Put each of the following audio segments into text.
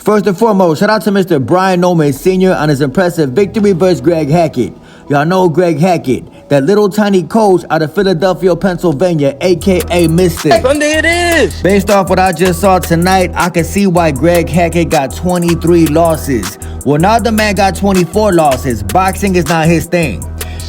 First and foremost, shout out to Mr. Brian Noman Sr. on his impressive victory versus Greg Hackett. Y'all know Greg Hackett, that little tiny coach out of Philadelphia, Pennsylvania, aka Mr. Sunday it is! Based off what I just saw tonight, I can see why Greg Hackett got 23 losses. Well, now the man got 24 losses. Boxing is not his thing.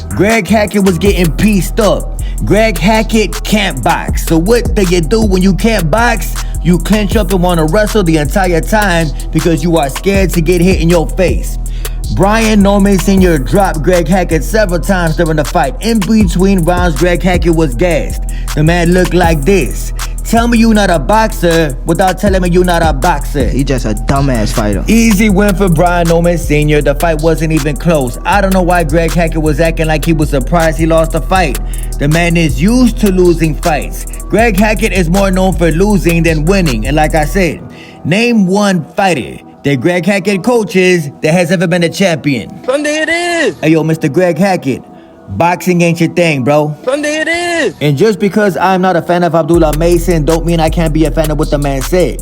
Greg Hackett was getting pieced up. Greg Hackett can't box. So what do you do when you can't box? You clench up and want to wrestle the entire time because you are scared to get hit in your face. Brian Noman Sr. dropped Greg Hackett several times during the fight. In between rounds, Greg Hackett was gassed. The man looked like this. Tell me you're not a boxer without telling me you're not a boxer. He just a dumbass fighter. Easy win for Brian Noman Sr. The fight wasn't even close. I don't know why Greg Hackett was acting like he was surprised he lost the fight. The man is used to losing fights. Greg Hackett is more known for losing than winning. And like I said, name one fighter that Greg Hackett coaches that has ever been a champion. Sunday it is! Hey yo, Mr. Greg Hackett, boxing ain't your thing, bro. Sunday it is! And just because I'm not a fan of Abdullah Mason don't mean I can't be a fan of what the man said.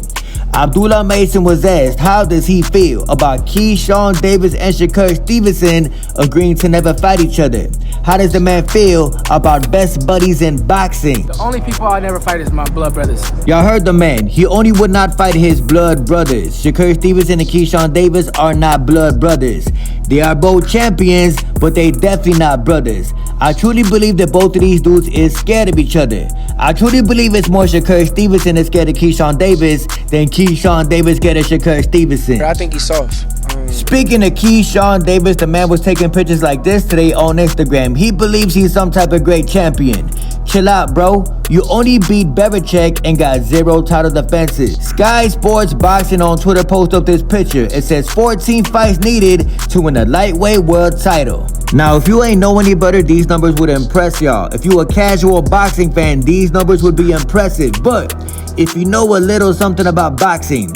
Abdullah Mason was asked how does he feel about Keyshawn Davis and Shakur Stevenson agreeing to never fight each other. How does the man feel about best buddies in boxing? The only people I never fight is my blood brothers. Y'all heard the man. He only would not fight his blood brothers. Shakur Stevenson and Keyshawn Davis are not blood brothers. They are both champions, but they definitely not brothers. I truly believe that both of these dudes is scared of each other. I truly believe it's more Shakur Stevenson is scared of Keyshawn Davis than Keyshawn Davis scared of Shakur Stevenson. I think he's soft. Speaking of Keyshawn Davis, the man was taking pictures like this today on Instagram. He believes he's some type of great champion. Chill out, bro. You only beat Berichek and got 0 title defenses. Sky Sports Boxing on Twitter posted up this picture. It says 14 fights needed to win a lightweight world title. Now, if you ain't know any better, these numbers would impress y'all. If you a casual boxing fan, these numbers would be impressive. But if you know a little something about boxing,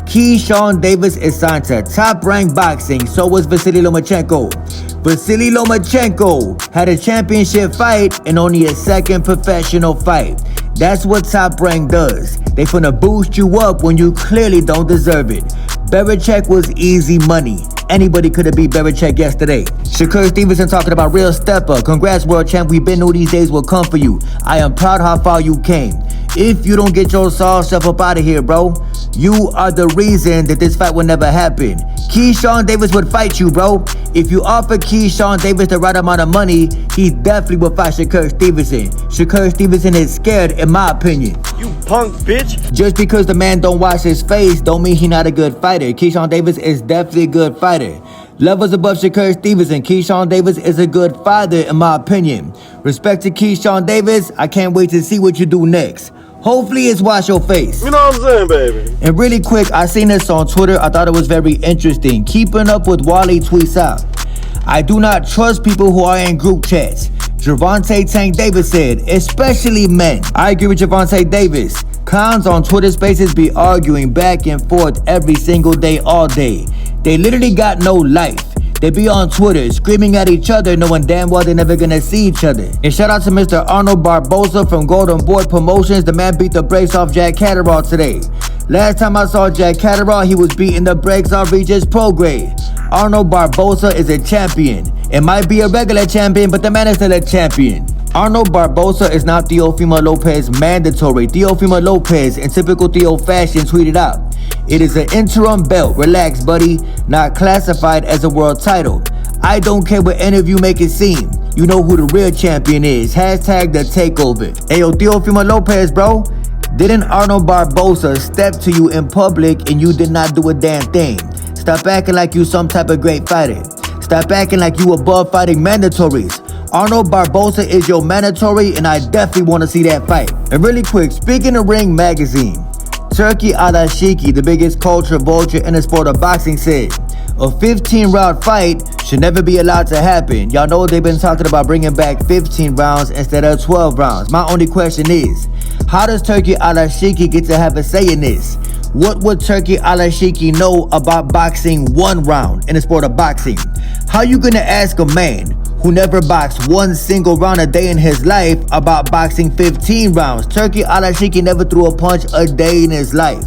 Keyshawn Davis is signed to Top Rank Boxing, so was Vasily Lomachenko. Vasily Lomachenko had a championship fight and only his second professional fight. That's what Top Rank does. They finna boost you up when you clearly don't deserve it. Berichek was easy money. Anybody could have beat Berichek yesterday. Shakur Stevenson talking about real stepper. Congrats, world champ. We been knew these days will come for you. I am proud how far you came. If you don't get your soft stuff up out of here, bro, you are the reason that this fight will never happen. Keyshawn Davis would fight you, bro. If you offer Keyshawn Davis the right amount of money, he definitely would fight Shakur Stevenson. Shakur Stevenson is scared, in my opinion. You punk bitch! Just because the man don't wash his face don't mean he not a good fighter. Keyshawn Davis is definitely a good fighter. Levels above Shakur Stevenson, Keyshawn Davis is a good fighter, in my opinion. Respect to Keyshawn Davis, I can't wait to see what you do next. Hopefully it's wash your face. You know what I'm saying, baby? And really quick, I seen this on Twitter. I thought it was very interesting. Keeping up with Wally tweets out, I do not trust people who are in group chats. Gervonta Tank Davis said, especially men. I agree with Gervonta Davis. Clowns on Twitter Spaces be arguing back and forth every single day, all day. They literally got no life. They be on Twitter screaming at each other knowing damn well they're never gonna see each other. And shout out to Mr. Arnold Barbosa from Golden Boy Promotions. The man beat the brakes off Jack Catterall today. Last time I saw Jack Catterall, he was beating the brakes off Regis Prograde. Arnold Barbosa is a champion. It might be a regular champion, but the man is still a champion. Arnold Barbosa is not Teofimo Lopez mandatory. Teofimo Lopez, in typical Theo fashion, tweeted out, "It is an interim belt. Relax, buddy. Not classified as a world title. I don't care what any of you make it seem. You know who the real champion is. Hashtag the takeover." Ayo, Teofimo Lopez, bro. Didn't Arnold Barbosa step to you in public and you did not do a damn thing? Stop acting like you some type of great fighter. Stop acting like you above fighting mandatories. Arnold Barbosa is your mandatory, and I definitely want to see that fight. And really quick, speaking of Ring Magazine, Turki Alashiki, the biggest culture vulture in the sport of boxing, said, a 15-round fight should never be allowed to happen. Y'all know they've been talking about bringing back 15 rounds instead of 12 rounds. My only question is, how does Turki Alashiki get to have a say in this? What would Turki Alashiki know about boxing 1 round in the sport of boxing? How you gonna ask a man who never boxed 1 single round a day in his life about boxing 15 rounds? Turki Alashiki never threw a punch a day in his life.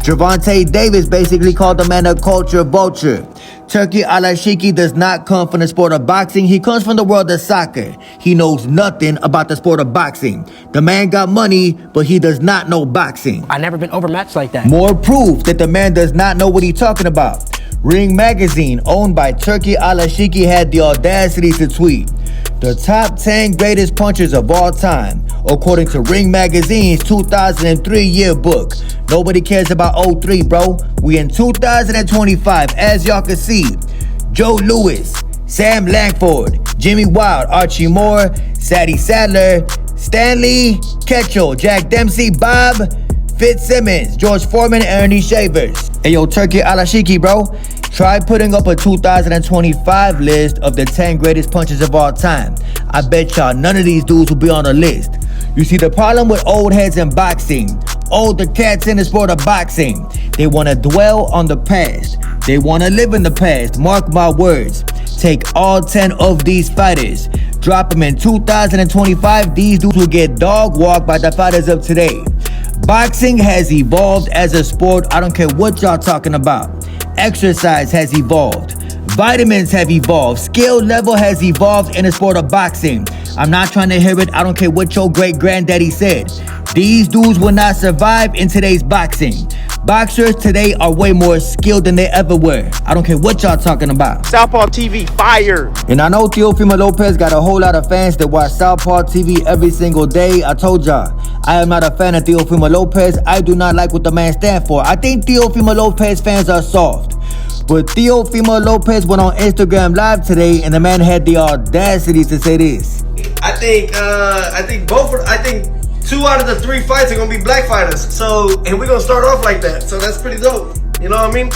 Gervonta Davis basically called the man a culture vulture. Turki Al-Ashiki does not come from the sport of boxing. He comes from the world of soccer. He knows nothing about the sport of boxing. The man got money, but he does not know boxing. I never been overmatched like that. More proof that the man does not know what he's talking about. Ring Magazine, owned by Turki Al-Ashiki, had the audacity to tweet, "The top 10 greatest punchers of all time, according to Ring Magazine's 2003 yearbook." Nobody cares about 03, bro. We in 2025, as y'all can see. Joe Louis, Sam Langford, Jimmy Wild, Archie Moore, Sadie Sadler, Stanley Ketchel, Jack Dempsey, Bob Fitzsimmons, George Foreman, and Ernie Shavers. Hey, yo, Turki Al-Ashiki, bro. Try putting up a 2025 list of the 10 greatest punchers of all time. I bet y'all none of these dudes will be on the list. You see, the problem with old heads in boxing, older cats in the sport of boxing, they want to dwell on the past. They want to live in the past. Mark my words. Take all 10 of these fighters, drop them in 2025, these dudes will get dog walked by the fighters of today. Boxing has evolved as a sport. I don't care what y'all talking about. Exercise has evolved. Vitamins have evolved. Skill level has evolved in the sport of boxing. I'm not trying to hear it. I don't care what your great granddaddy said. These dudes will not survive in today's boxing. Boxers today are way more skilled than they ever were. I don't care what y'all talking about. Southpaw TV, fire. And I know Teofimo Lopez got a whole lot of fans that watch Southpaw TV every single day. I told y'all, I am not a fan of Teofimo Lopez. I do not like what the man stands for. I think Teofimo Lopez fans are soft. But Teofimo Lopez went on Instagram Live today, and the man had the audacity to say this. I think 2 out of the 3 fights are gonna be black fighters. So, and we're gonna start off like that. So that's pretty dope. You know what I mean?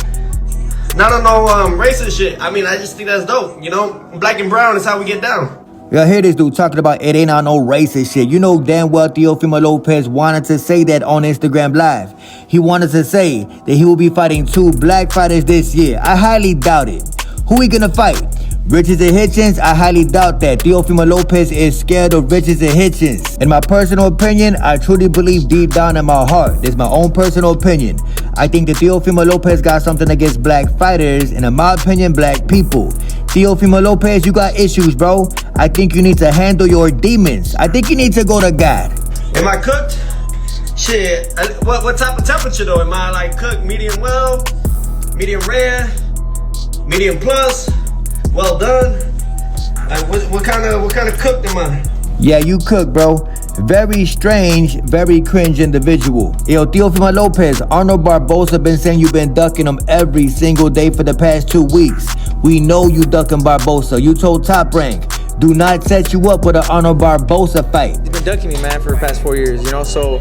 Not on no racist shit. I mean, I just think that's dope. You know, black and brown is how we get down. Y'all hear this dude talking about it ain't on no racist shit. You know damn well Teofimo Lopez wanted to say that on Instagram Live. He wanted to say that he will be fighting 2 black fighters this year. I highly doubt it. Who he gonna fight? Richards and Hitchens? I highly doubt that. Teofimo Lopez is scared of Richards and Hitchens. In my personal opinion, I truly believe deep down in my heart, this is my own personal opinion, I think that Teofimo Lopez got something against black fighters, and in my opinion, black people. Teofimo Lopez, you got issues, bro. I think you need to handle your demons. I think you need to go to God. Am I cooked? Shit. What type of temperature though? Am I like cooked medium well, medium rare, medium plus, well done? Like what kind of cooked am I? Yeah, you cook, bro. Very strange, very cringe individual. Yo, Teofimo Lopez, Arnold Barbosa been saying you've been ducking him every single day for the past 2 weeks. We know you ducking Barbosa. You told Top Rank, do not set you up with an Arnold Barbosa fight. He's been ducking me, man, for the past 4 years, you know, so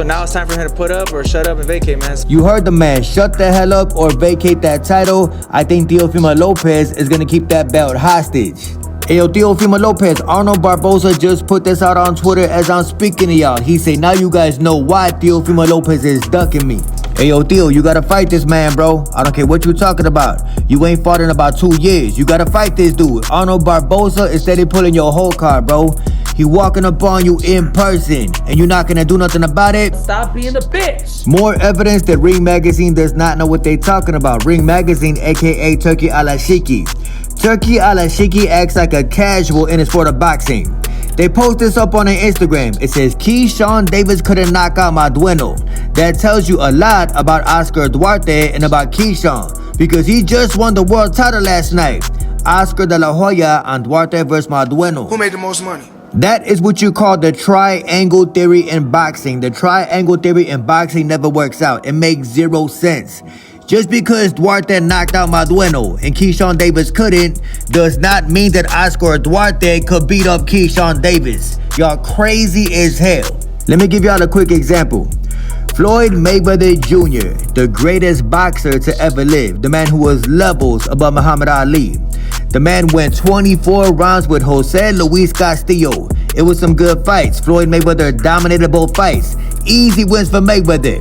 now it's time for him to put up or shut up and vacate, man. You heard the man, shut the hell up or vacate that title. I think Teofimo Lopez is gonna keep that belt hostage. Hey, yo, Teofimo Lopez, Arnold Barbosa just put this out on Twitter as I'm speaking to y'all. He say, now you guys know why Teofimo Lopez is ducking me. Hey, yo, Theo, you gotta fight this man, bro. I don't care what you talking about. You ain't fought in about 2 years. You gotta fight this dude. Arnold Barbosa is steady pulling your whole card, bro. He walking up on you in person, and you're not gonna do nothing about it. Stop being a bitch. More evidence that Ring Magazine does not know what they talking about. Ring Magazine, aka Turki Al-Ashiki. Turki Al-Ashiki acts like a casual in the sport of boxing. They post this up on their Instagram. It says, Keyshawn Davis couldn't knock out my dueno. That tells you a lot about Oscar Duarte and about Keyshawn, because he just won the world title last night. Oscar de la Hoya and Duarte versus Madueno. Who made the most money? That is what you call the triangle theory in boxing. The triangle theory in boxing never works out. It makes 0 sense. Just because Duarte knocked out Madueno and Keyshawn Davis couldn't, does not mean that Oscar Duarte could beat up Keyshawn Davis. Y'all crazy as hell. Let me give y'all a quick example. Floyd Mayweather Jr., the greatest boxer to ever live, the man who was levels above Muhammad Ali. The man went 24 rounds with Jose Luis Castillo. It was some good fights. Floyd Mayweather dominated both fights. Easy wins for Mayweather.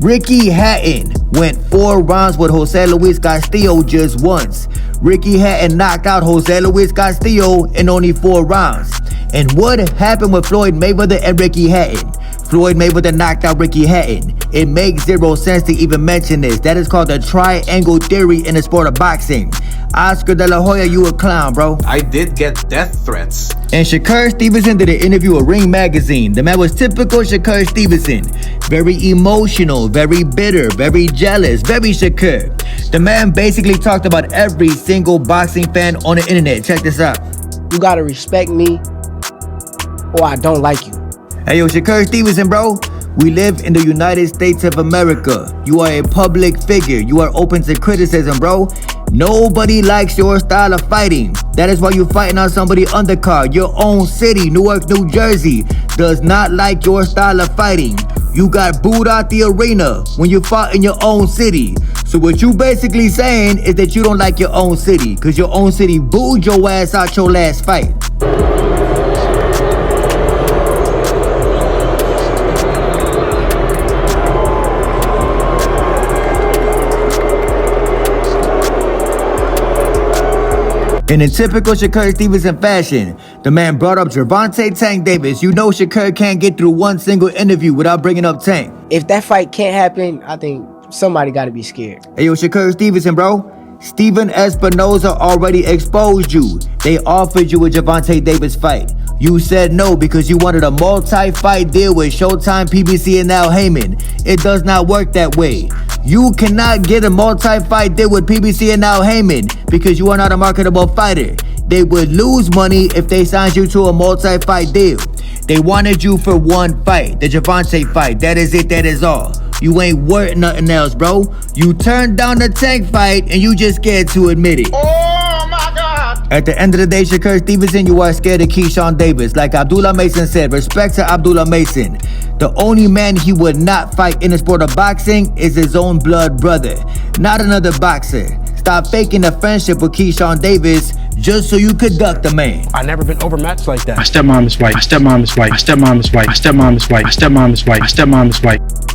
Ricky Hatton went 4 rounds with Jose Luis Castillo just once. Ricky Hatton knocked out Jose Luis Castillo in only 4 rounds. And what happened with Floyd Mayweather and Ricky Hatton? Floyd Mayweather knocked out Ricky Hatton. It makes zero sense to even mention this. That is called the triangle theory in the sport of boxing. Oscar De La Hoya, you a clown, bro. I did get death threats. And Shakur Stevenson did an interview with Ring Magazine. The man was typical Shakur Stevenson. Very emotional, very bitter, very jealous, very Shakur. The man basically talked about every single boxing fan on the internet. Check this out. You gotta respect me or I don't like you. Hey yo, Shakur Stevenson, bro. We live in the United States of America. You are a public figure. You are open to criticism, bro. Nobody likes your style of fighting. That is why you're fighting on somebody undercard. Your own city, Newark, New Jersey, does not like your style of fighting. You got booed out the arena when you fought in your own city. So what you basically saying is that you don't like your own city because your own city booed your ass out your last fight. And in typical Shakur Stevenson fashion, the man brought up Gervonta Tank Davis. You know Shakur can't get through one single interview without bringing up Tank. If that fight can't happen, I think somebody gotta be scared. Hey yo, Shakur Stevenson, bro. Steven Espinoza already exposed you. They offered you a Gervonta Davis fight. You said no because you wanted a multi-fight deal with Showtime, PBC, and Al Heyman. It does not work that way. You cannot get a multi-fight deal with PBC and Al Heyman because you are not a marketable fighter. They would lose money if they signed you to a multi-fight deal. They wanted you for one fight, the Gervonta fight. That is it, that is all. You ain't worth nothing else, bro. You turned down the Tank fight and you just scared to admit it. Oh my God! At the end of the day, Shakur Stevenson, you are scared of Keyshawn Davis. Like Abdullah Mason said, respect to Abdullah Mason. The only man he would not fight in the sport of boxing is his own blood brother, not another boxer. Stop faking a friendship with Keyshawn Davis just so you could duck the man. I never been overmatched like that. My stepmom is white. My stepmom is white. My stepmom is white. My stepmom is white. My stepmom is white. My stepmom is white.